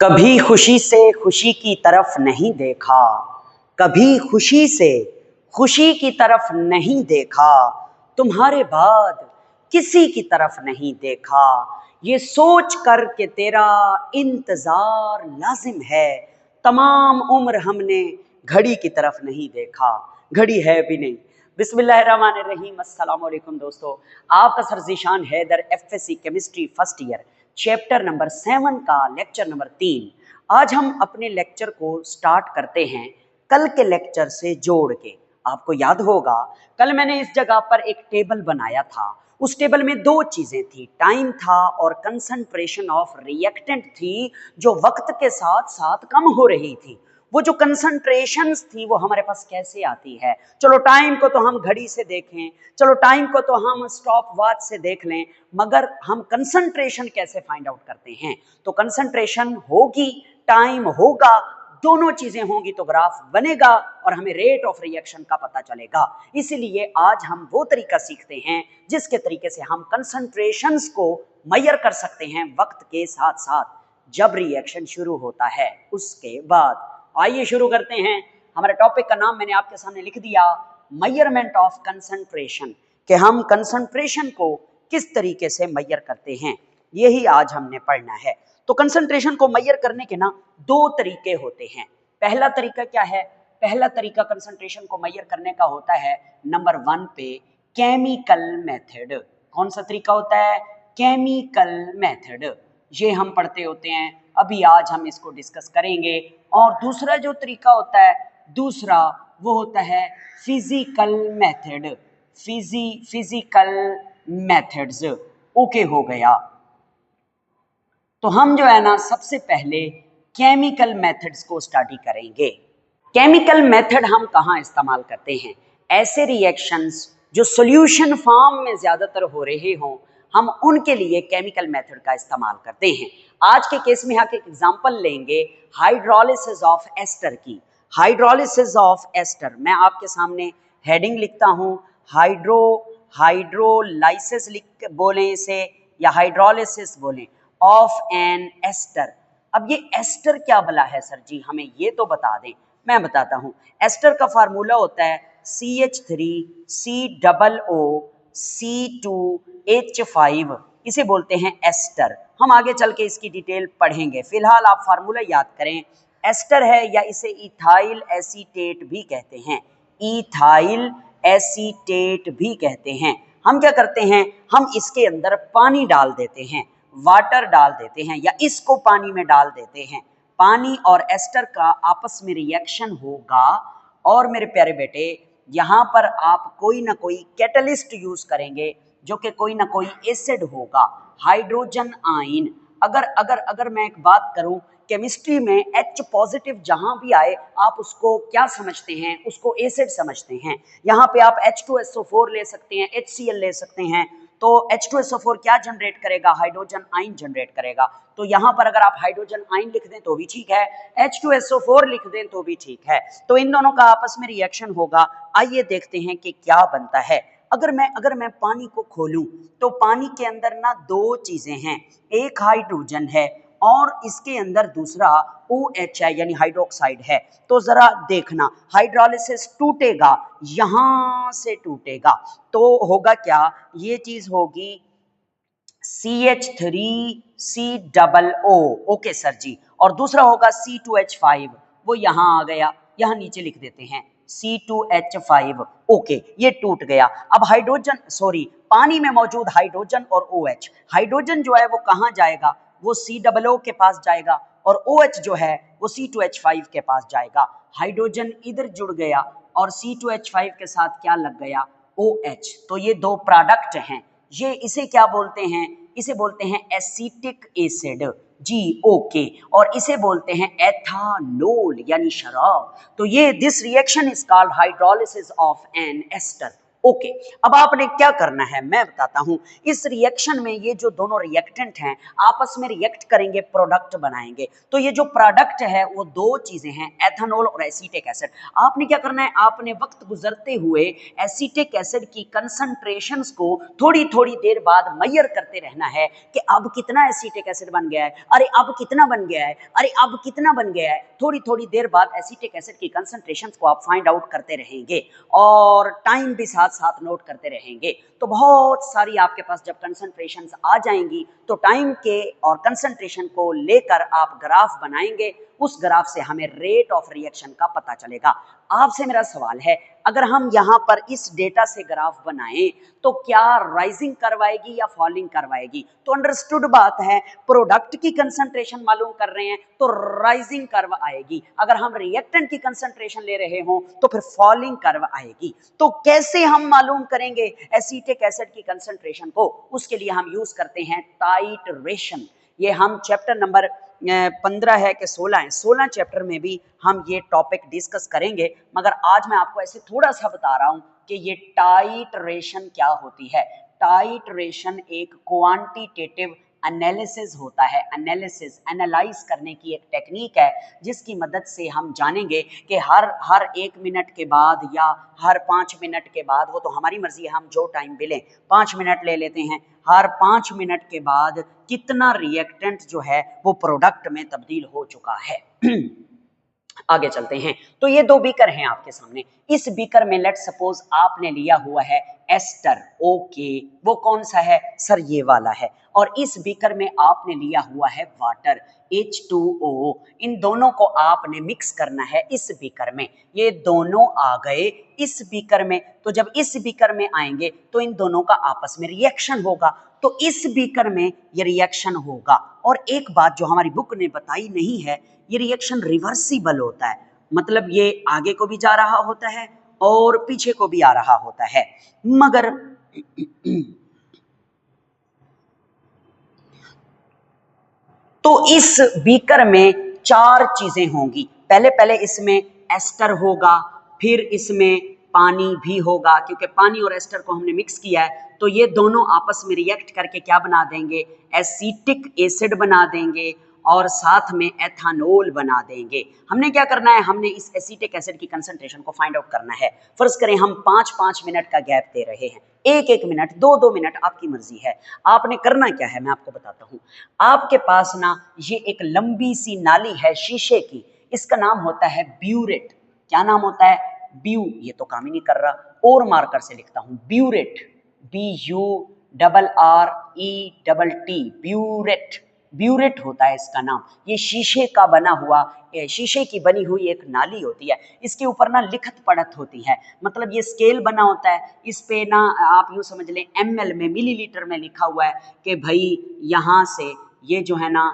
कभी खुशी से खुशी की तरफ नहीं देखा, कभी खुशी से खुशी की तरफ नहीं देखा, तुम्हारे बाद किसी की तरफ नहीं देखा। ये सोच कर के तेरा इंतजार लाजिम है, तमाम उम्र हमने घड़ी की तरफ नहीं देखा, घड़ी है भी नहीं। बिस्मिल्लाहिर्रहमानिर्रहीम, अस्सलाम वालेकुम दोस्तों, आपका sir Zeeshan Haider, FSc chemistry first year, chapter number 7 का लेक्चर नंबर 3। आज हम अपने लेक्चर को स्टार्ट करते हैं कल के लेक्चर से जोड़ के। आपको याद होगा कल मैंने इस जगह पर एक टेबल बनाया था, उस टेबल में दो चीजें थी, टाइम था और कंसंट्रेशन ऑफ रिएक्टेंट थी, जो वक्त के साथ साथ कम हो रही थी। वो जो कंसंट्रेशंस थी वो हमारे पास कैसे आती है? चलो टाइम को तो हम घड़ी से देखें, चलो टाइम को तो हम स्टॉप वॉच से देख लें, मगर हम कंसंट्रेशन कैसे फाइंड आउट करते हैं? तो कंसंट्रेशन होगी, टाइम होगा, दोनों चीजें होंगी तो ग्राफ बनेगा और हमें रेट ऑफ रिएक्शन का पता चलेगा। इसीलिए आज हम वो तरीका सीखते हैं जिसके तरीके से हम कंसंट्रेशंस को मेजर कर सकते हैं वक्त के साथ साथ जब रिएक्शन शुरू होता है उसके बाद। आइए शुरू करते हैं। हमारे टॉपिक का नाम मैंने आपके सामने लिख दिया, मेजरमेंट ऑफ कंसंट्रेशन, कि हम कंसंट्रेशन को किस तरीके से मेजर करते हैं, यही आज हमने पढ़ना है। तो कंसंट्रेशन को मेजर करने के ना दो तरीके होते हैं। पहला तरीका क्या है? पहला तरीका कंसंट्रेशन को मेजर करने का होता है नंबर 1 पे केमिकल मेथड। कौन सा तरीका होता है? Chemical method. ये हम पढ़ते होते हैं, अभी आज हम इसको डिस्कस करेंगे। और दूसरा जो तरीका होता है, दूसरा वो होता है physical method, physical methods. Okay हो गया। तो हम जो है ना सबसे पहले केमिकल मेथड्स को स्टडी करेंगे। केमिकल मेथड हम कहाँ इस्तेमाल करते हैं? ऐसे रिएक्शंस जो सॉल्यूशन फॉर्म में ज्यादातर हो रहे हों, हम उनके लिए केमिकल मेथड का इस्तेमाल करते हैं। आज के केस में यहाँ एक एग्जांपल लेंगे हाइड्रोलिसिस ऑफ एस्टर की। हाइड्रोलिसिस ऑफ एस्टर, मैं आपके सामने हेडिंग लिखता हूँ, हाइड्रोलाइसिस लिख बोलें इसे या हाइड्रोलिसिस बोलें, ऑफ एन एस्टर। अब ये एस्टर क्या भला है सर जी, हमें ये तो बता दें। मैं बताता हूं। एस्टर का फार्मूला होता है CH3COO C2H5, इसे बोलते हैं एस्टर। हम आगे चल के इसकी डिटेल पढ़ेंगे, फिलहाल आप फार्मूला याद करें। एस्टर है या इसे इथाइल एसीटेट भी कहते हैं, इथाइल एसीटेट भी कहते हैं। हम क्या करते हैं, हम इसके अंदर पानी डाल देते हैं, वाटर डाल देते हैं या इसको पानी में डाल देते हैं। पानी और एस्टर का आपस में रिएक्शन होगा और मेरे प्यारे बेटे यहाँ पर आप कोई ना कोई कैटलिस्ट यूज करेंगे जो कि कोई ना कोई एसिड होगा, हाइड्रोजन आयन। अगर मैं एक बात करूं, केमिस्ट्री में H पॉजिटिव जहां भी आए आप उसको क्या समझते हैं? उसको एसिड समझते हैं। यहाँ पे आप H2SO4 ले सकते हैं, HCl ले सकते हैं, तो H2SO4 क्या जनरेट करेगा? हाइड्रोजन आयन जनरेट करेगा। तो यहाँ पर अगर आप हाइड्रोजन आयन लिख दें तो भी ठीक है, H2SO4 लिख दें तो भी ठीक है, तो इन दोनों का आपस में रिएक्शन होगा। आइए देखते हैं कि क्या बनता है। अगर मैं पानी को खोलूं तो पानी के अंदर ना दो चीजें हैं, एक हाइड्रोजन है और इसके अंदर दूसरा OH है यानी हाइड्रोक्साइड है। तो जरा देखना, हाइड्रोलिसिस टूटेगा, यहां से टूटेगा, तो होगा क्या? ये चीज होगी CH3COO, ओके सर जी, और दूसरा होगा C2H5, वो यहां आ गया, यहां नीचे लिख देते हैं C2H5, ओके, ये टूट गया। अब हाइड्रोजन पानी में मौजूद हाइड्रोजन और OH, हाइड्रोजन जो है वो कहां जाएगा? वो COO के पास जाएगा और OH जो है वो C2H5 के पास जाएगा। हाइड्रोजन इधर जुड़ गया और C2H5 के साथ क्या लग गया? OH। तो ये दो प्रोडक्ट हैं, ये इसे क्या बोलते हैं? इसे बोलते हैं एसिटिक एसिड जी, ओके, और इसे बोलते हैं एथानोल यानी शराब। तो ये this reaction is called hydrolysis of an ester, okay अब आपने क्या करना है मैं बताता हूं। इस रिएक्शन में ये जो दोनों रिएक्टेंट हैं आपस में रिएक्ट करेंगे, प्रोडक्ट बनाएंगे। तो ये जो प्रोडक्ट है वो दो चीजें हैं, एथेनॉल और एसीटिक एसिड। आपने क्या करना है, आपने वक्त गुजरते हुए एसीटिक एसिड की कंसंट्रेशंस को थोड़ी थोड़ी देर बाद मेजर करते रहना है कि अब कितना एसीटिक एसिड बन गया है, अरे अब कितना बन गया है, अरे अब कितना बन गया है। थोड़ी थोड़ी देर बाद एसीटिक एसिड की कंसंट्रेशंस को आप फाइंड आउट करते रहेंगे और टाइम भी साथ साथ नोट करते रहेंगे। तो बहुत सारी आपके पास जब कंसंट्रेशंस आ जाएंगी तो टाइम के और कंसंट्रेशन को लेकर आप ग्राफ बनाएंगे। उस ग्राफ से हमें रेट ऑफ रिएक्शन का पता चलेगा। आपसे मेरा सवाल है, अगर हम यहां पर इस डेटा से ग्राफ बनाएं तो क्या राइजिंग करवाएगी या फॉलिंग करवाएगी? तो अंडरस्टूड बात है, प्रोडक्ट की कंसंट्रेशन मालूम कर रहे हैं तो राइजिंग कर्व आएगी, अगर हम रिएक्टेंट की कंसंट्रेशन ले रहे हो तो फिर फॉलिंग कर्व आएगी। तो कैसे हम मालूम करेंगे एसीटिक एसिड की कंसंट्रेशन को? उसके लिए हम यूज करते हैं टाइट्रेशन। ये हम चैप्टर नंबर 15 है कि 16 है, 16 चैप्टर में भी हम ये टॉपिक डिस्कस करेंगे, मगर आज मैं आपको ऐसे थोड़ा सा बता रहा हूं कि ये टाइट्रेशन क्या होती है। टाइट्रेशन एक क्वांटिटेटिव एनालिसिस होता है, एनालाइज करने की एक टेक्निक है जिसकी मदद से हम जानेंगे कि हर 1 मिनट के बाद या हर 5 मिनट के बाद, वो तो हमारी मर्जी है हम जो टाइम भी लें, 5 मिनट ले लेते हैं, हर 5 मिनट के बाद कितना रिएक्टेंट जो है वो प्रोडक्ट में तब्दील हो चुका है। आगे चलते हैं। तो ये दो बीकर हैं आपके सामने। इस बीकर में लेट सपोज आपने लिया हुआ है एस्टर, ओके, वो कौन सा है सर? ये वाला है। और इस बीकर में आपने लिया हुआ है वाटर, H2O। इन दोनों को आपने मिक्स करना है इस बीकर में। ये दोनों आ गए इस बीकर में, तो जब इस बीकर में आएंगे तो इन दोनों का आपस में रिएक्शन होगा। तो इस बीकर में ये रिएक्शन होगा। और एक बात जो हमारी बुक ने बताई नहीं है, ये रिएक्शन रिवर्सिबल होता है, मतलब ये आगे को भी जा रहा होता है और पीछे को भी आ रहा होता है। मगर तो इस बीकर में 4 चीजें होंगी। पहले इसमें एस्टर होगा, फिर इसमें पानी भी होगा, क्योंकि पानी और एस्टर को हमने मिक्स किया है तो ये दोनों आपस में रिएक्ट करके क्या बना देंगे? एसीटिक एसिड बना देंगे और साथ में एथानॉल बना देंगे। हमने क्या करना है, हमने इस एसीटिक एसिड की कंसंट्रेशन को फाइंड आउट करना है। फर्ज करें हम 5-5 मिनट का गैप दे रहे हैं, 1-1 मिनट, 2-2 मिनट, आपकी मर्जी है। आपने करना क्या है मैं आपको बताता हूं। आपके पास ना ये एक लंबी सी नाली है शीशे की, इसका नाम होता है ब्यूरेट। क्या नाम होता है? ब्यू, ये तो काम ही नहीं कर रहा, और मार्कर से लिखता हूं, ब्यूरेट, BURRET, ब्यूरेट। ब्यूरेट होता है इसका नाम। ये शीशे का बना हुआ, शीशे की बनी हुई एक नाली होती है। इसके ऊपर ना लिखत पढ़त होती है, मतलब ये स्केल बना होता है, इस पे ना आप यूँ समझ लें ml में, मिलीलीटर में लिखा हुआ है कि भाई यहाँ से ये जो है ना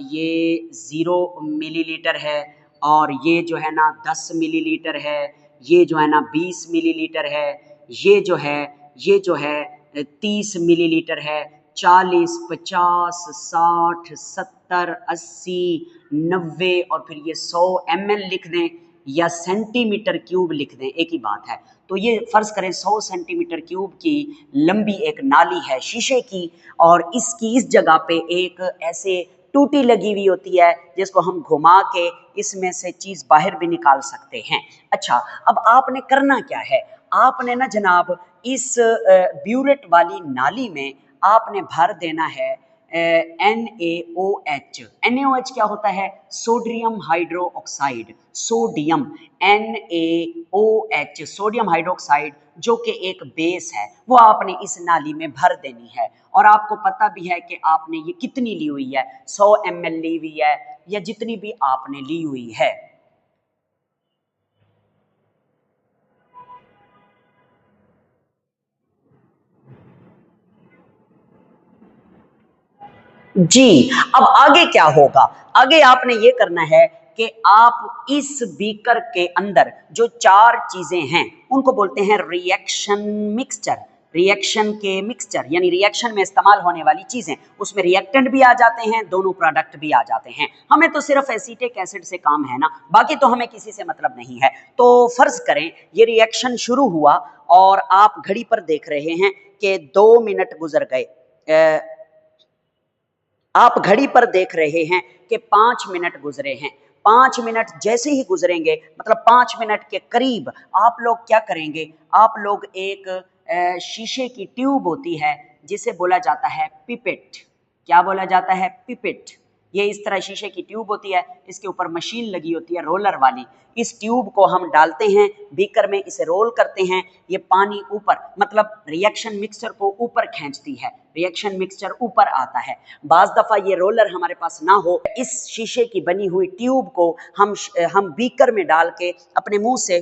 ये 0 मिलीलीटर है, और ये जो है ना 10 मिलीलीटर है, ये जो है ना 20 मिलीलीटर है, ये जो है 30 मिलीलीटर है, 40, 50, 60, 70, 80, 90 और फिर ये 100 ml लिख दें या सेंटीमीटर क्यूब लिख दें, एक ही बात है। तो ये फर्ज करें 100 सेंटीमीटर क्यूब की लंबी एक नाली है शीशे की, और इसकी इस जगह पे एक ऐसे टूटी लगी हुई होती है जिसको हम घुमा के इसमें से चीज बाहर भी निकाल सकते हैं। अच्छा, अब आपने करना क्या है, आपने ना जनाब इस ब्यूरेट वाली नाली में आपने भर देना है NaOH। NaOH क्या होता है? Sodium hydro oxide, sodium, NaOH, sodium hydroxide, जो कि एक बेस है, वो आपने इस नाली में भर देनी है। और आपको पता भी है कि आपने ये कितनी ली हुई है, 100 ml ली हुई है या जितनी भी आपने ली हुई है। जी, अब आगे क्या होगा? आगे आपने ये करना है कि आप इस बीकर के अंदर जो 4 चीजें हैं उनको बोलते हैं रिएक्शन मिक्सचर। रिएक्शन के मिक्सचर यानी रिएक्शन में इस्तेमाल होने वाली चीज़ें, उसमें रिएक्टेंट भी आ जाते हैं, दोनों प्रोडक्ट भी आ जाते हैं। हमें तो सिर्फ एसीटिक एसिड से काम है ना, बाकी तो हमें किसी से मतलब नहीं है। तो फर्ज करें ये रिएक्शन शुरू हुआ और आप घड़ी पर देख रहे हैं कि 2 मिनट गुजर गए। आप घड़ी पर देख रहे हैं कि 5 मिनट गुजरे हैं। 5 मिनट जैसे ही गुजरेंगे, मतलब 5 मिनट के करीब आप लोग क्या करेंगे, आप लोग एक शीशे की ट्यूब होती है जिसे बोला जाता है पिपेट। क्या बोला जाता है? पिपेट। ये इस तरह शीशे की ट्यूब होती है, इसके ऊपर मशीन लगी होती है रोलर वाली। इस ट्यूब को हम डालते हैं बीकर में, इसे रोल करते हैं, ये पानी ऊपर, मतलब रिएक्शन मिक्सचर को ऊपर खींचती है, रिएक्शन मिक्सचर ऊपर आता है। बाज दफ़ा ये रोलर हमारे पास ना हो, इस शीशे की बनी हुई ट्यूब को हम बीकर में डाल के अपने मुंह से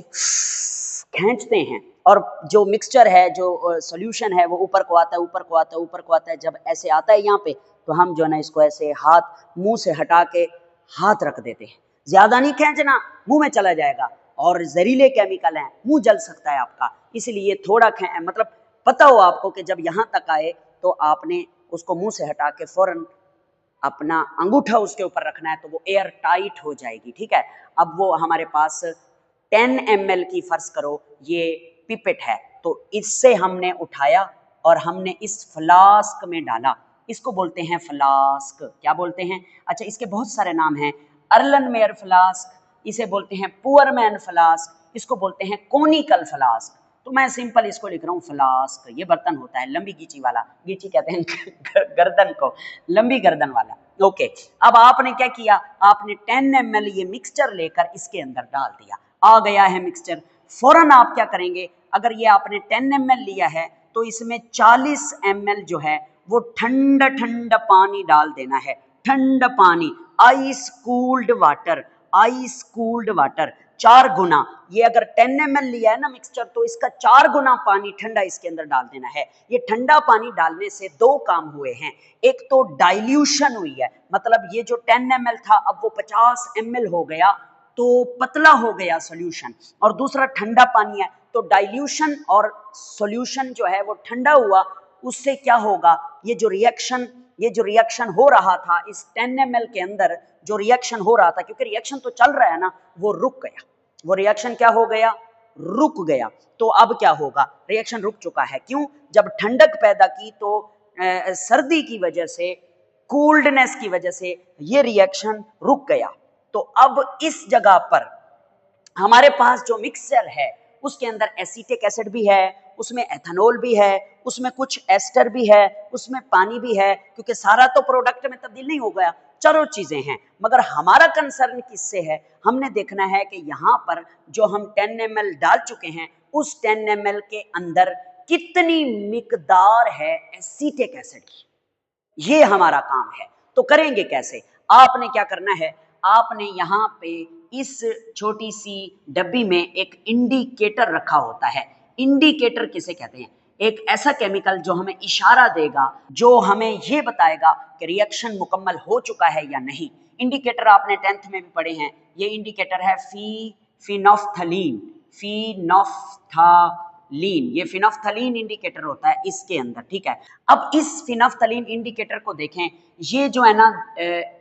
खींचते हैं और जो मिक्सचर है, जो सॉल्यूशन है, वो ऊपर को आता है, ऊपर को आता है, ऊपर को आता है। जब ऐसे आता है यहाँ पे, तो हम जो है ना इसको ऐसे हाथ मुंह से हटा के हाथ रख देते हैं। ज्यादा नहीं खींचना, मुंह में चला जाएगा और जहरीले केमिकल हैं, मुंह जल सकता है आपका, इसलिए थोड़ा मतलब पता हो आपको कि जब यहाँ तक आए तो आपने उसको मुंह से हटा के फौरन अपना अंगूठा उसके ऊपर रखना है, तो वो एयर टाइट हो जाएगी। ठीक है, अब वो हमारे पास 10 ml की, फर्ज करो ये पिपेट है, तो इससे हमने उठाया और हमने इस फ्लास्क में डाला। इसको बोलते हैं फ्लास्क। क्या बोलते हैं? अच्छा, इसके बहुत सारे नाम हैं। अर्लनमेयर फ्लास्क, इसे बोलते हैं पुअरमैन फ्लास्क, इसको बोलते हैं कोनिकल फ्लास्क। तो मैं सिंपल इसको लिख रहा हूँ फ्लास्क। ये बर्तन होता है लंबी गीची वाला, गीची कहते हैं गर्दन को, लंबी गर्दन वाला। ओके, अब आपने क्या किया, आपने 10 ml ये मिक्सचर लेकर इसके अंदर डाल दिया। आ गया है मिक्सचर, फौरन आप क्या करेंगे, अगर ये आपने 10 ml लिया है तो इसमें 40 ml जो है वो ठंडा ठंडा पानी डाल देना है। ठंडा पानी, ice cooled water, ice cooled water 4 गुना। ये अगर 10 ml लिया है ना मिक्सचर, तो इसका 4 गुना पानी ठंडा इसके अंदर डाल देना है। ये ठंडा पानी डालने से 2 काम हुए हैं। एक तो डाइल्यूशन हुई है, मतलब ये जो 10 ml था अब वो 50 ml हो गया, तो पतला हो गया सॉल्यूशन। और दूसरा ठंडा पानी है, तो डाइल्यूशन और सॉल्यूशन जो है वो ठंडा हुआ, उससे क्या होगा, ये जो रिएक्शन हो रहा था इस 10 ml के अंदर, जो रिएक्शन हो रहा था, क्योंकि रिएक्शन तो चल रहा है ना, वो रुक गया। वो रिएक्शन क्या हो गया? रुक गया। तो अब क्या होगा? रिएक्शन रुक चुका है। क्यों? जब ठंडक पैदा की तो सर्दी की वजह से, कोल्डनेस की वजह से ये रिएक्शन रुक गया। तो अब इस जगह पर हमारे पास जो मिक्सचर है उसके अंदर एसीटिक एसिड भी है, उसमें एथेनॉल भी है, उसमें कुछ एस्टर भी है, उसमें पानी भी है, क्योंकि सारा तो प्रोडक्ट में तब्दील नहीं हो गया, चारों चीजें हैं। मगर हमारा कंसर्न किससे है? हमने देखना है कि यहाँ पर जो हम 10 ml डाल चुके हैं, उस 10 ml के अंदर कितनी मिकदार है एसीटिक एसिड की, ये हमारा काम है। तो करेंगे कैसे? आपने क्या करना है, आपने यहाँ पे इस छोटी सी डब्बी में एक इंडिकेटर रखा होता है। इंडिकेटर किसे कहते हैं? एक ऐसा केमिकल जो हमें इशारा देगा, जो हमें ये बताएगा कि रिएक्शन मुकम्मल हो चुका है या नहीं। इंडिकेटर आपने 10th में भी पढ़े हैं। ये इंडिकेटर है फिनोफ्थलीन। ये फिनोफ्थलीन इंडिकेटर होता है इसके अंदर। ठीक है, अब इस फिनोफ्थलीन इंडिकेटर को देखें, ये जो है ना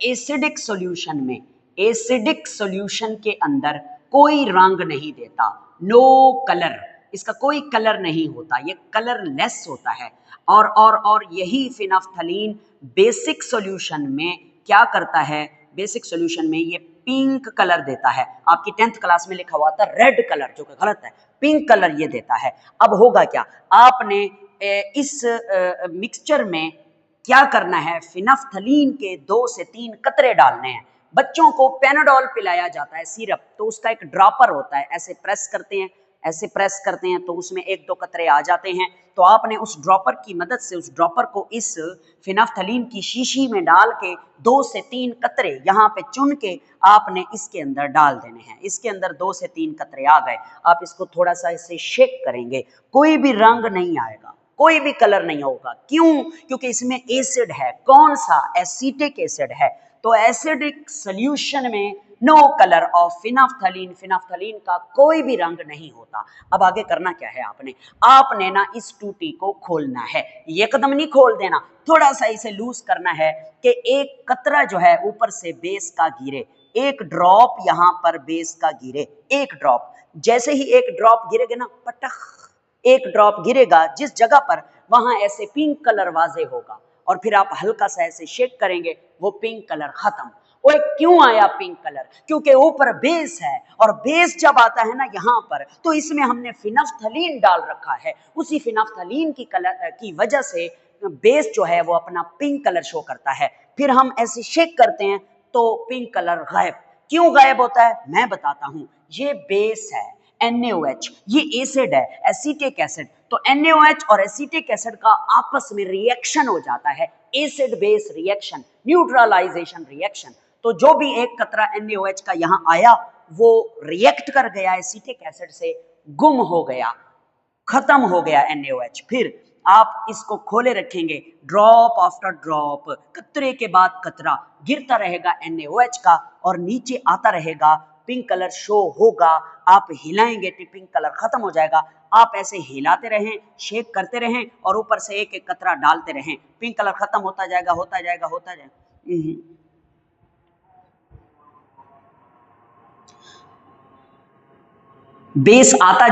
एसिडिक सॉल्यूशन में, एसिडिक सॉल्यूशन के अंदर कोई रंग नहीं देता, नो कलर, इसका कोई कलर नहीं होता, ये कलरलेस होता है। और यही फिनोफ्थलीन बेसिक सॉल्यूशन में क्या करता है? बेसिक सॉल्यूशन में ये पिंक कलर देता है। आपकी 10th क्लास में लिखा हुआ था रेड कलर, जो कि गलत है, पिंक कलर ये देता है। अब होगा क्या, आपने इस मिक्सचर में क्या करना है, फिनोफ्थलीन के 2 से 3 कतरे डालने हैं। बच्चों को पेनाडोल पिलाया जाता है सिरप, तो उसका एक ड्रॉपर होता है, ऐसे प्रेस करते हैं, ऐसे प्रेस करते हैं तो उसमें 1-2 कतरे आ जाते हैं। तो आपने उस ड्रॉपर की मदद से उस ड्रॉपर को इस फिनोफ्थलीन की शीशी में डाल के 2 से 3 कतरे यहाँ पे चुन के आपने इसके अंदर डाल देने हैं। इसके अंदर 2 से 3 कतरे आ गए, आप इसको थोड़ा सा इसे शेक करेंगे, कोई भी रंग नहीं आएगा, कोई भी कलर नहीं होगा। क्यों? क्योंकि इसमें एसिड है। कौन सा? एसीटिक एसिड है। तो एसिडिक सॉल्यूशन में नो कलर ऑफ फिनाफ्थलीन, फिनाफ्थलीन का कोई भी रंग नहीं होता। अब आगे करना क्या है आपने ना इस टूटी को खोलना है, एकदम नहीं खोल देना, थोड़ा सा इसे लूज करना है कि एक कतरा जो है ऊपर से बेस का गिरे, एक ड्रॉप यहां पर बेस का गिरे, एक ड्रॉप। जैसे ही एक ड्रॉप गिरेगा ना, पटख एक ड्रॉप गिरेगा जिस जगह पर, वहां ऐसे पिंक कलर वाजे होगा और फिर आप हल्का सा ऐसे शेक करेंगे, वो पिंक कलर खत्म। ओए क्यों आया पिंक कलर? क्योंकि ऊपर बेस है और बेस जब आता है ना यहां पर, तो इसमें हमने फिनाफ्थलीन डाल रखा है, उसी फिनाफ्थलीन की कलर की वजह से बेस जो है वो अपना पिंक कलर शो करता है। फिर हम ऐसे शेक करते हैं तो पिंक कलर गायब। क्यों गायब होता है मैं बताता हूं। ये बेस है NaOH, ये एसिड है एसीटिक एसिड, तो NaOH और एसीटिक एसिड का आपस में रिएक्शन हो जाता है, acid base reaction, neutralization reaction. तो जो भी एक कतरा NaOH का यहां आया वो रिएक्ट कर गया एसीटिक एसिड से, गुम हो गया, खत्म हो गया NaOH। फिर आप इसको खोले रखेंगे, ड्रॉप आफ्टर ड्रॉप, कतरे के बाद कतरा गिरता रहेगा NaOH का और नीचे आता रहेगा, पिंक कलर शो होगा। आप हिलाएंगे तो पिंक कलर खत्म हो जाएगा। आप ऐसे हिलाते रहें, शेक करते रहें और ऊपर से एक एक कतरा डालते रहें, पिंक कलर खत्म होता जाएगा, होता जाएगा, होता जाएगा। बेस आता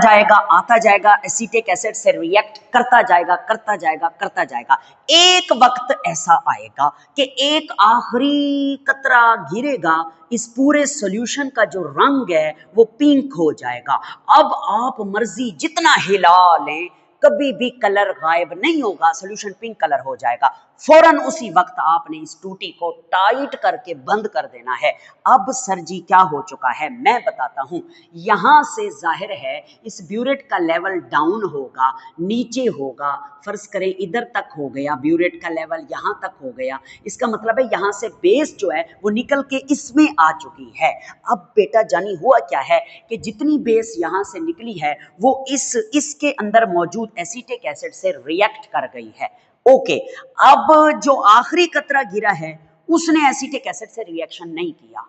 जाएगा, एसीटिक एसिड से रिएक्ट करता जाएगा, करता जाएगा, करता जाएगा। एक वक्त ऐसा आएगा कि एक आखिरी कतरा गिरेगा, इस पूरे सॉल्यूशन का जो रंग है वो पिंक हो जाएगा। अब आप मर्जी जितना हिला लें, कभी भी कलर गायब नहीं होगा, सॉल्यूशन पिंक कलर हो जाएगा। फौरन उसी वक्त आपने इस टूटी को टाइट करके बंद कर देना है। अब सर जी क्या हो चुका है मैं बताता हूं। यहां से जाहिर है इस ब्यूरेट का लेवल डाउन होगा, नीचे होगा, फर्ज करें इधर तक हो गया, ब्यूरेट का लेवल यहां तक हो गया, इसका मतलब है यहां से बेस जो है वो निकल के इसमें आ चुकी है। अब बेटा जानी हुआ क्या है कि जितनी बेस यहां से निकली है वो इसके अंदर मौजूद एसीटिक एसिड से रिएक्ट कर गई है। ओके, अब जो आखिरी कतरा गिरा है उसने एसीटिक एसिड से रिएक्शन नहीं किया।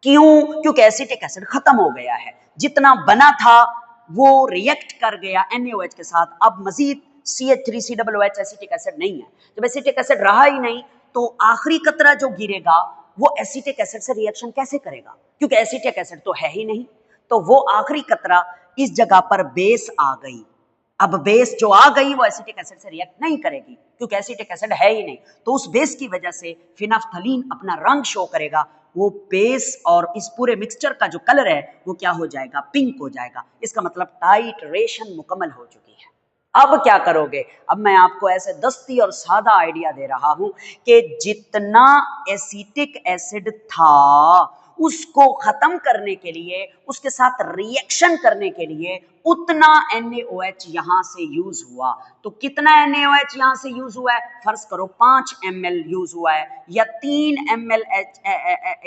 क्यों? क्योंकि एसीटिक एसिड खत्म हो गया है, जितना बना था वो रिएक्ट कर गया NaOH के साथ। अब मजीद CH3COOH एसीटिक एसिड नहीं है। जब एसीटिक एसिड रहा ही नहीं तो आखिरी कतरा जो गिरेगा वो एसीटिक एसिड से रिएक्शन कैसे करेगा? क्योंकि एसीटिक एसिड तो है ही नहीं। तो वो आखिरी कतरा इस जगह पर बेस आ गई। अब बेस जो आ गई वो एसिटिक एसिड से रिएक्ट नहीं करेगी क्योंकि एसिटिक एसिड है ही नहीं। तो उस बेस की वजह से फिनाफ्थलीन अपना रंग शो करेगा, वो बेस और इस पूरे मिक्सचर का जो कलर है वो क्या हो जाएगा? पिंक हो जाएगा। इसका मतलब टाइट्रेशन मुकम्मल हो चुकी है। अब क्या करोगे? अब मैं आपको ऐसे दस्ती और सादा आइडिया दे रहा हूं कि जितना एसिटिक एसिड था उसको खत्म करने के लिए, उसके साथ रिएक्शन करने के लिए उतना NaOH यहां से यूज हुआ। तो कितना NaOH यहां से यूज हुआ है? फर्ज करो 5 ml यूज हुआ है या 3 ml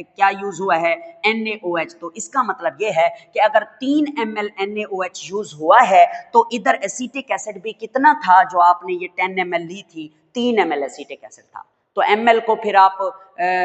क्या यूज हुआ है? NaOH। तो इसका मतलब यह है कि अगर 3 ml NaOH यूज हुआ है तो इधर एसिटिक एसिड भी कितना था? जो आपने ये 10 ml ली थी, 3 ml एसिटिक एसिड था। तो ml को फिर आप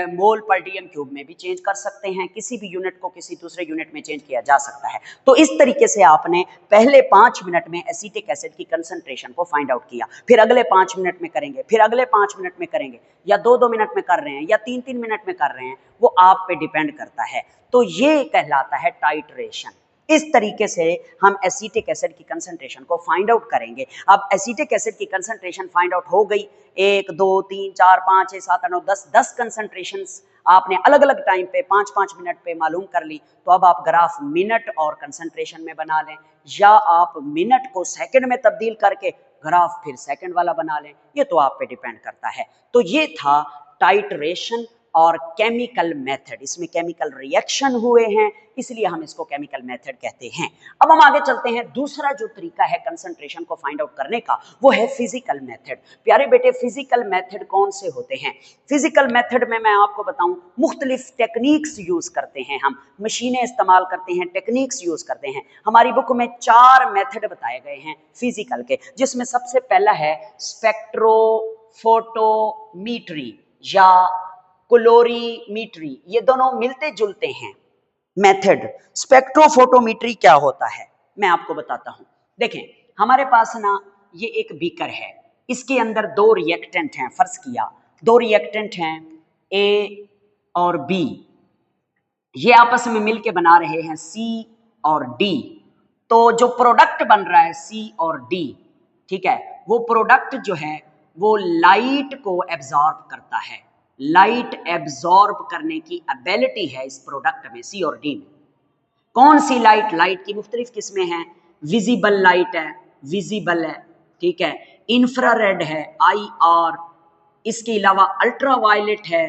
मोल पर डीएम क्यूब में भी चेंज कर सकते हैं, किसी भी यूनिट को किसी दूसरे यूनिट में चेंज किया जा सकता है। तो इस तरीके से आपने पहले 5 मिनट में एसिटिक एसिड की कंसंट्रेशन को फाइंड आउट किया, फिर अगले 5 मिनट में करेंगे, फिर अगले 5 मिनट में करेंगे, या 2-2 मिनट में कर रहे हैं या 3-3 मिनट में कर रहे हैं, वो आप पे डिपेंड करता है। तो ये कहलाता है टाइट्रेशन। इस तरीके से हम एसिटिक एसिड की कंसंट्रेशन को फाइंड आउट करेंगे। अब एसिटिक एसिड की कंसंट्रेशन फाइंड आउट हो गई, 1 2 3 4 5 6 7 8 9 10 कंसंट्रेशंस आपने अलग अलग टाइम पे 5-5 मिनट पे मालूम कर ली। तो अब आप ग्राफ मिनट और कंसंट्रेशन में बना लें, या आप मिनट को सेकंड में तब्दील करके ग्राफ फिर सेकंड वाला बना लें, ये तो आप पे डिपेंड करता है। तो ये था टाइट्रेशन और केमिकल मेथड। इसमें केमिकल रिएक्शन हुए हैं इसलिए हम इसको केमिकल मेथड कहते हैं। अब हम आगे चलते हैं। दूसरा जो तरीका है कंसंट्रेशन को फाइंड आउट करने का वो है फिजिकल मेथड। प्यारे बेटे, फिजिकल मेथड कौन से होते हैं? फिजिकल मेथड में मैं आपको बताऊं, मुख्तलिफ टेक्निक्स यूज करते हैं, हम मशीनें इस्तेमाल करते हैं, टेक्निक्स यूज करते हैं। हमारी बुक में 4 मेथड बताए गए हैं फिजिकल के, जिसमें सबसे पहला है स्पेक्ट्रोफोटोमीट्री या क्लोरीमीट्री। ये दोनों मिलते जुलते हैं। मेथड। स्पेक्ट्रोफोटोमेट्री क्या होता है मैं आपको बताता हूं। देखें, हमारे पास ना ये एक बीकर है, इसके अंदर दो रिएक्टेंट हैं, फर्ज किया दो रिएक्टेंट हैं ए और बी, ये आपस में मिलके बना रहे हैं सी और डी। तो जो प्रोडक्ट बन रहा है सी और डी, ठीक है, वो प्रोडक्ट जो है वो लाइट को एब्जॉर्ब करता है। लाइट एब्जॉर्ब करने की एबिलिटी है इस प्रोडक्ट में सी और डी में। कौन सी लाइट? लाइट की मुख्तलिफ किस्में हैं। विजिबल लाइट है, विजिबल है, ठीक है, इंफ्रारेड है IR, इसके अलावा अल्ट्रावायलेट है।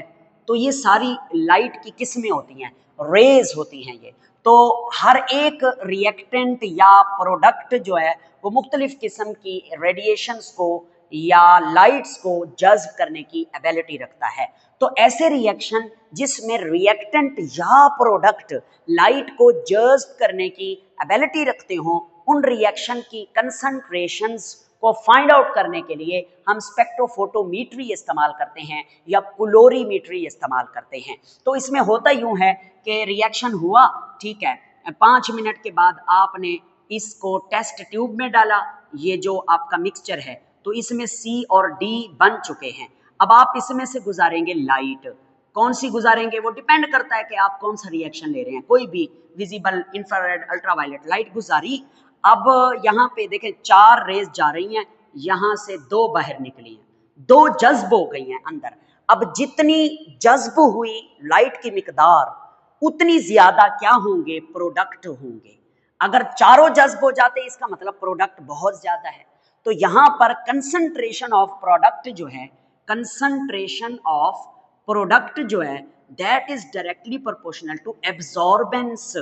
तो ये सारी लाइट की किस्में होती हैं, रेज होती हैं ये। तो हर एक रिएक्टेंट या प्रोडक्ट जो है वो मुख्तलिफ किस्म की रेडिएशंस को या लाइट्स को जज्ब करने की एबिलिटी रखता है। तो ऐसे रिएक्शन जिसमें रिएक्टेंट या प्रोडक्ट लाइट को जज्ब करने की एबिलिटी रखते हो, उन रिएक्शन की कंसंट्रेशंस को फाइंड आउट करने के लिए हम स्पेक्ट्रोफोटोमेट्री इस्तेमाल करते हैं या क्लोरीमेट्री इस्तेमाल करते हैं। तो इसमें होता यूं है कि रिएक्शन हुआ, ठीक है, 5 मिनट के बाद आपने इसको टेस्ट ट्यूब में डाला, ये जो आपका मिक्सचर है, तो इसमें सी और डी बन चुके हैं। अब आप इसमें से गुजारेंगे लाइट। कौन सी गुजारेंगे वो डिपेंड करता है कि आप कौन सा रिएक्शन ले रहे हैं। कोई भी विजिबल, इंफ्रारेड, अल्ट्रावायलेट लाइट गुजारी। अब यहाँ पे देखें 4 रेज जा रही हैं, यहां से 2 बाहर निकली हैं, 2 जज्ब हो गई हैं अंदर। अब जितनी जज्ब हुई लाइट की मिकदार, उतनी ज्यादा क्या होंगे? प्रोडक्ट होंगे। अगर चारों जज्ब हो जाते इसका मतलब प्रोडक्ट बहुत ज्यादा है। तो यहां पर कंसंट्रेशन ऑफ प्रोडक्ट जो है, कंसंट्रेशन ऑफ प्रोडक्ट जो है, that is directly proportional to absorbance,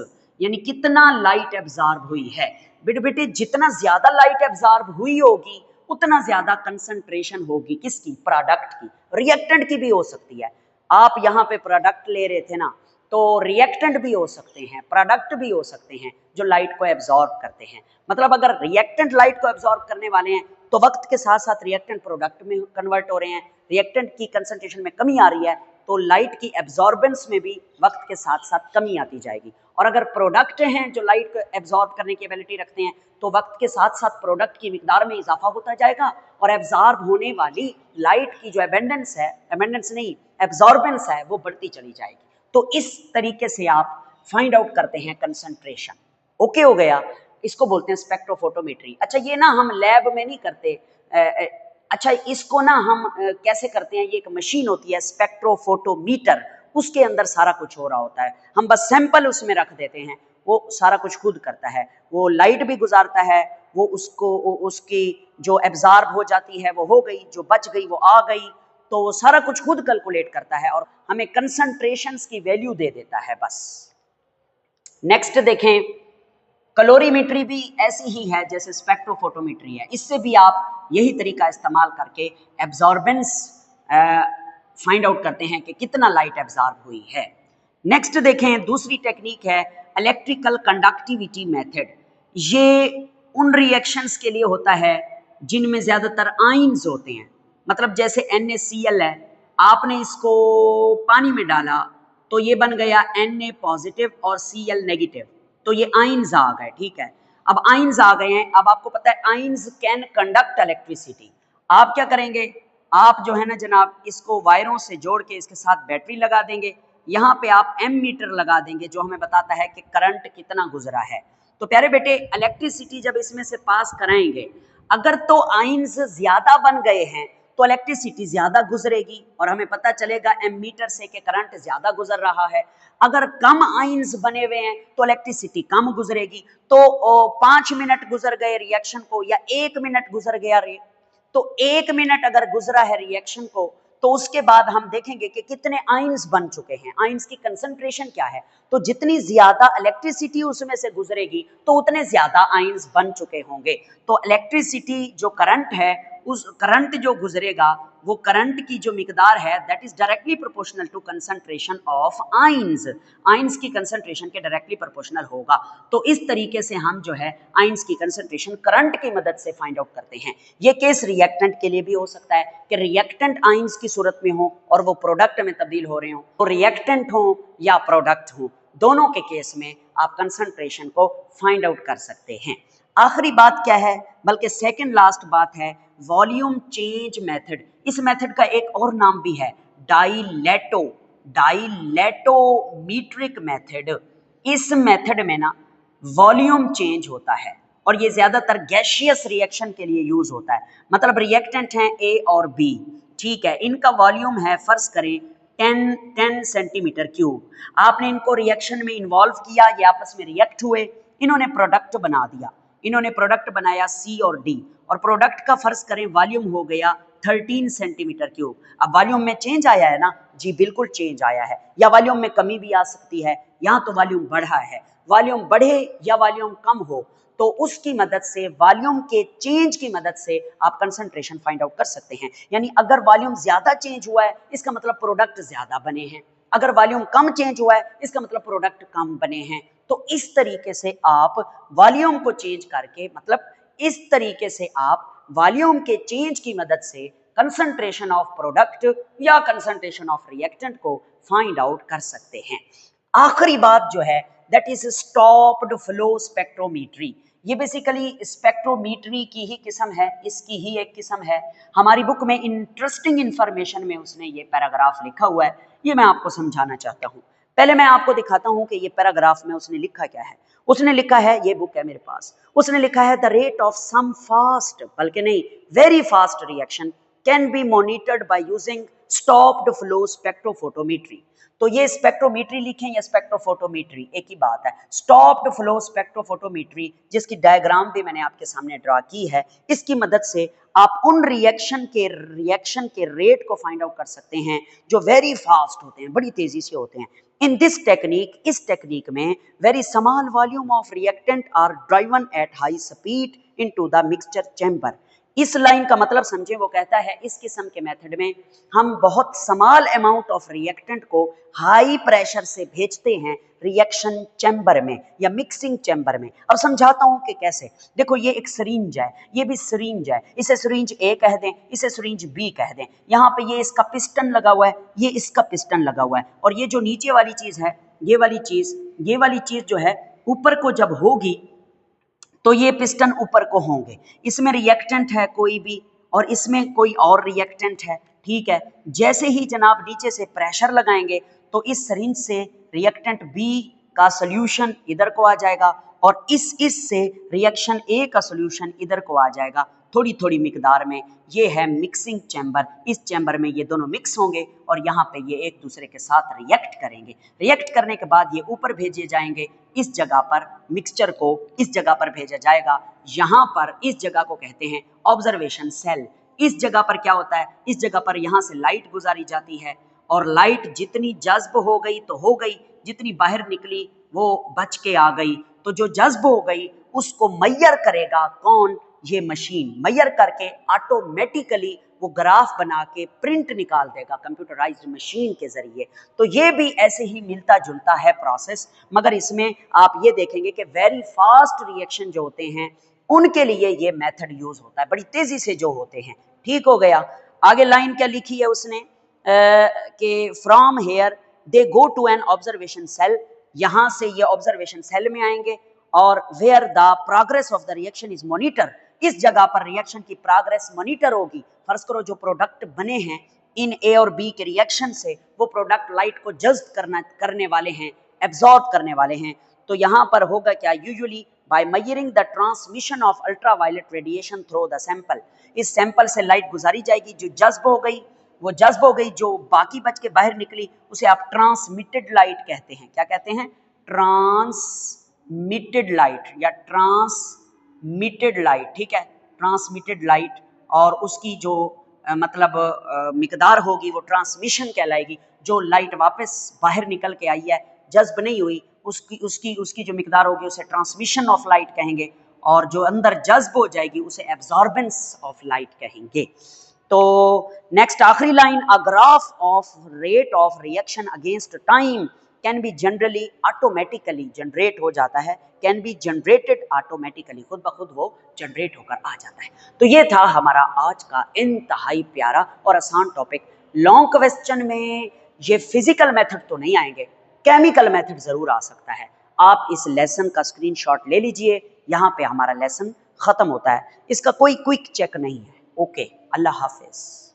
यानी कितना लाइट एब्जॉर्ब हुई है। बेटे जितना ज्यादा लाइट एब्जॉर्ब हुई होगी उतना ज्यादा कंसंट्रेशन होगी किसकी? प्रोडक्ट की। रिएक्टेंट की भी हो सकती है। आप यहाँ पे प्रोडक्ट ले रहे थे ना, तो रिएक्टेंट भी हो सकते हैं, प्रोडक्ट भी हो सकते हैं जो लाइट को एब्जॉर्ब करते हैं। मतलब अगर रिएक्टेंट लाइट को एब्जॉर्ब करने वाले हैं तो वक्त के साथ साथ रिएक्टेंट प्रोडक्ट में कन्वर्ट हो रहे हैं। रिएक्टेंट की कंसंट्रेशन में कमी आ रही है तो लाइट की एब्जॉर्बेंस में भी वक्त के साथ साथ कमी आती जाएगी। और अगर प्रोडक्ट हैं जो लाइट को एब्जॉर्ब करने की एबिलिटी रखते हैं तो वक्त के साथ साथ प्रोडक्ट की मिकदार में इजाफा होता जाएगा और एब्जॉर्ब होने वाली लाइट की जो एबेंडेंस है, एबेंडेंस नहीं, एब्जॉर्बेंस है, वो बढ़ती चली जाएगी। तो इस तरीके से आप फाइंड आउट करते हैं कंसंट्रेशन। ओके हो गया, इसको बोलते हैं स्पेक्ट्रोफोटोमेट्री। अच्छा, ये ना हम लैब में नहीं करते, अच्छा इसको ना हम कैसे करते हैं? ये एक मशीन होती है स्पेक्ट्रोफोटोमीटर, उसके अंदर सारा कुछ हो रहा होता है, हम बस सैंपल उसमें रख देते हैं, वो सारा कुछ खुद करता है। वो लाइट भी गुजारता है, वो उसको उसकी जो एब्जॉर्ब हो जाती है वो हो गई, जो बच गई वो आ गई, तो वो सारा कुछ खुद कैलकुलेट करता है और हमें कंसंट्रेशंस की वैल्यू दे देता है बस। नेक्स्ट देखें, कैलोरीमेट्री भी ऐसी ही है जैसे स्पेक्ट्रोफोटोमेट्री है। इससे भी आप यही तरीका इस्तेमाल करके एब्जॉर्बेंस फाइंड आउट करते हैं कि कितना लाइट एब्जॉर्ब हुई है। नेक्स्ट देखें, दूसरी टेक्निक है इलेक्ट्रिकल कंडक्टिविटी मेथड। ये उन रिएक्शंस के लिए होता है जिनमें ज़्यादातर आयंस होते हैं। मतलब जैसे NaCl है, आपने इसको पानी में डाला तो ये बन गया Na पॉजिटिव और Cl नेगेटिव, तो ये आयंस आ गए, ठीक है। अब आयंस आ गए हैं, अब आपको पता है आयंस कैन कंडक्ट इलेक्ट्रिसिटी। आप क्या करेंगे? आप जो है ना जनाब, इसको वायरों से जोड़ के इसके साथ बैटरी लगा देंगे, यहाँ पे आप एमीटर लगा देंगे जो हमें बताता है कि करंट कितना गुजरा है। तो प्यारे बेटे, इलेक्ट्रिसिटी जब इसमें से पास कराएंगे, अगर तो आयंस ज्यादा बन गए हैं तो इलेक्ट्रिसिटी ज्यादा गुजरेगी और हमें पता चलेगा एमीटर से कि करंट ज्यादा गुजर रहा है। अगर कम आयंस बने हुए हैं तो इलेक्ट्रिसिटी कम गुजरेगी। तो 5 मिनट गुजर गए रिएक्शन को या 1 मिनट गुजर गया, तो 1 मिनट अगर गुजरा है रिएक्शन को तो उसके बाद हम देखेंगे कि कितने आयंस बन चुके हैं, आयंस की कंसंट्रेशन क्या है। तो जितनी ज्यादा इलेक्ट्रिसिटी उसमें से गुजरेगी तो उतने ज्यादा आयंस बन चुके होंगे। तो इलेक्ट्रिसिटी जो करंट है, उस करंट जो गुजरेगा, वो करंट की जो मिकदार है that is directly proportional to concentration of ions. Ions की कंसंट्रेशन के डायरेक्टली प्रोपोर्शनल होगा। तो इस तरीके से हम जो है आयंस की कंसंट्रेशन करंट की मदद से फाइंड आउट करते हैं। ये केस रिएक्टेंट के लिए भी हो सकता है कि रिएक्टेंट आयंस की सूरत में हो और वो प्रोडक्ट में तब्दील हो रहे हो, तो रिएक्टेंट हो या प्रोडक्ट हो, दोनों के केस में आप कंसंट्रेशन को फाइंड आउट कर सकते हैं। आखिरी बात क्या है, बल्कि सेकंड लास्ट बात है, वॉल्यूम चेंज मेथड। इस मेथड का एक और नाम भी है डाइलेटोमीट्रिक मेथड। इस मेथड में ना वॉल्यूम चेंज होता है और ये ज्यादातर गैसियस रिएक्शन के लिए यूज होता है। मतलब रिएक्टेंट हैं ए और बी, ठीक है, इनका वॉल्यूम है फर्ज करें 10 सेंटीमीटर क्यूब। आपने इनको रिएक्शन में इन्वॉल्व किया, ये आपस में रिएक्ट हुए, इन्होंने प्रोडक्ट बना दिया, इन्होंने प्रोडक्ट बनाया सी और डी, और प्रोडक्ट का फर्ज करें वॉल्यूम हो गया 13 सेंटीमीटर क्यूब। अब वॉल्यूम में चेंज आया है ना जी, बिल्कुल चेंज आया है, या वॉल्यूम में कमी भी आ सकती है, यहाँ तो वॉल्यूम बढ़ा है। वॉल्यूम बढ़े या वॉल्यूम कम हो तो उसकी मदद से, वॉल्यूम के चेंज की मदद से आप कंसंट्रेशन फाइंड आउट कर सकते हैं। यानी अगर वॉल्यूम ज्यादा चेंज हुआ है इसका मतलब प्रोडक्ट ज्यादा बने हैं, अगर वॉल्यूम कम चेंज हुआ है इसका मतलब प्रोडक्ट कम बने हैं। तो इस तरीके से आप वॉल्यूम को चेंज करके, मतलब इस तरीके से आप वॉल्यूम के चेंज की मदद से कंसंट्रेशन ऑफ प्रोडक्ट या कंसंट्रेशन ऑफ रिएक्टेंट को फाइंड आउट कर सकते हैं। आखिरी बात जो है that is stopped flow spectrometry. ये बेसिकली स्पेक्ट्रोमीट्री की ही किस्म है, इसकी ही एक किस्म है। हमारी बुक में इंटरेस्टिंग इंफॉर्मेशन में उसने ये पैराग्राफ लिखा हुआ है, ये मैं आपको समझाना चाहता हूँ। पहले मैं आपको दिखाता हूँ कि ये पैराग्राफ में उसने लिखा क्या है। उसने लिखा है, ये बुक है मेरे पास, उसने लिखा है the rate of some fast, बल्कि नहीं very fast reaction can be monitored by using stopped flow spectrophotometry. तो ये स्पेक्ट्रोमीट्री लिखें या स्पेक्ट्रोफोटोमेट्री, एक ही बात है। स्टॉप्ड फ्लो स्पेक्ट्रोफोटोमेट्री, जिसकी डायग्राम भी मैंने आपके सामने ड्रा की है, इसकी मदद से आप उन रिएक्शन के रेट को फाइंड आउट कर सकते हैं जो वेरी फास्ट होते हैं, बड़ी तेजी से होते हैं। इन दिस टेक्निक, इस टेक्निक में very small volume of reactant are driven at high speed into the mixture chamber. इस लाइन का मतलब समझे, वो कहता है इस किस्म के मेथड में हम बहुत स्मॉल अमाउंट ऑफ रिएक्टेंट को हाई प्रेशर से भेजते हैं रिएक्शन चैम्बर में या मिक्सिंग चैम्बर में। अब समझाता हूं कि कैसे। देखो ये एक सिरिंज है, ये भी सिरिंज है, इसे सिरिंज ए कह दें, इसे सिरिंज बी कह दें। यहाँ पे ये इसका पिस्टन लगा हुआ है, ये इसका पिस्टन लगा हुआ है, और ये जो नीचे वाली चीज है, ये वाली चीज जो है ऊपर को जब होगी तो ये पिस्टन ऊपर को होंगे। इसमें रिएक्टेंट है कोई भी और इसमें कोई और रिएक्टेंट है, ठीक है। जैसे ही जनाब नीचे से प्रेशर लगाएंगे तो इस सिरिंज से रिएक्टेंट बी का सॉल्यूशन इधर को आ जाएगा और इस से रिएक्शन ए का सॉल्यूशन इधर को आ जाएगा, थोड़ी थोड़ी मिकदार में। ये है मिक्सिंग चैम्बर। इस चैम्बर में ये दोनों मिक्स होंगे और यहाँ पे ये एक दूसरे के साथ रिएक्ट करेंगे। रिएक्ट करने के बाद ये ऊपर भेजे जाएंगे, इस जगह पर मिक्सचर को इस जगह पर भेजा जाएगा। यहाँ पर इस जगह को कहते हैं ऑब्जर्वेशन सेल। इस जगह पर क्या होता है, इस जगह पर यहाँ से लाइट गुजारी जाती है और लाइट जितनी जज्ब हो गई तो हो गई, जितनी बाहर निकली वो बच के आ गई। तो जो जज्ब हो गई उसको मैयर करेगा कौन, ये मशीन। मैयर करके ऑटोमेटिकली वो ग्राफ बना के प्रिंट निकाल देगा कंप्यूटराइज्ड मशीन के जरिए। तो ये भी ऐसे ही मिलता जुलता है प्रोसेस, मगर इसमें आप ये देखेंगे कि वेरी फास्ट रिएक्शन जो होते हैं उनके लिए ये मेथड यूज होता है, बड़ी तेजी से जो होते हैं। ठीक हो गया। आगे लाइन क्या लिखी है उसने कि from here they go to an observation cell. यहां से ये ऑब्जर्वेशन सेल में आएंगे और where the progress of the reaction is monitor. इस जगह पर रिएक्शन की प्रोग्रेस मॉनिटर होगी। फर्ज करो जो प्रोडक्ट बने हैं इन ए और बी के रिएक्शन से, वो प्रोडक्ट लाइट को जज्ब करने वाले हैं, एब्जॉर्ब करने वाले हैं। तो यहाँ पर होगा क्या, usually by measuring the transmission of ultraviolet radiation through the sample. इस सैंपल से लाइट गुजारी जाएगी, जो जज्ब हो गई वो जज्ब हो गई, जो बाकी बच के बाहर निकली उसे आप ट्रांसमिटेड लाइट कहते हैं। क्या कहते हैं, ट्रांसमिटेड लाइट या ट्रांसमिटेड लाइट, ठीक है, ट्रांसमिटेड लाइट। और उसकी जो मिकदार होगी वो ट्रांसमिशन कहलाएगी। जो लाइट वापस बाहर निकल के आई है, जज्ब नहीं हुई, उसकी जो मिकदार होगी उसे ट्रांसमिशन ऑफ लाइट कहेंगे, और जो अंदर जज्ब हो जाएगी उसे एब्जॉर्बेंस ऑफ लाइट कहेंगे। तो नेक्स्ट आखिरी line, a graph of rate of reaction against time can be generally automatically generate हो जाता है, कैन बी जनरेटेड ऑटोमेटिकली, खुद ब खुद वो जनरेट होकर आ जाता है। तो ये था हमारा आज का इंतहाई प्यारा और आसान टॉपिक। लॉन्ग क्वेश्चन में ये फिजिकल मेथड तो नहीं आएंगे, केमिकल मेथड जरूर आ सकता है। आप इस लेसन का स्क्रीनशॉट ले लीजिए। यहाँ पे हमारा लेसन खत्म होता है, इसका कोई क्विक चेक नहीं है। ओके, अल्लाह हाफिज।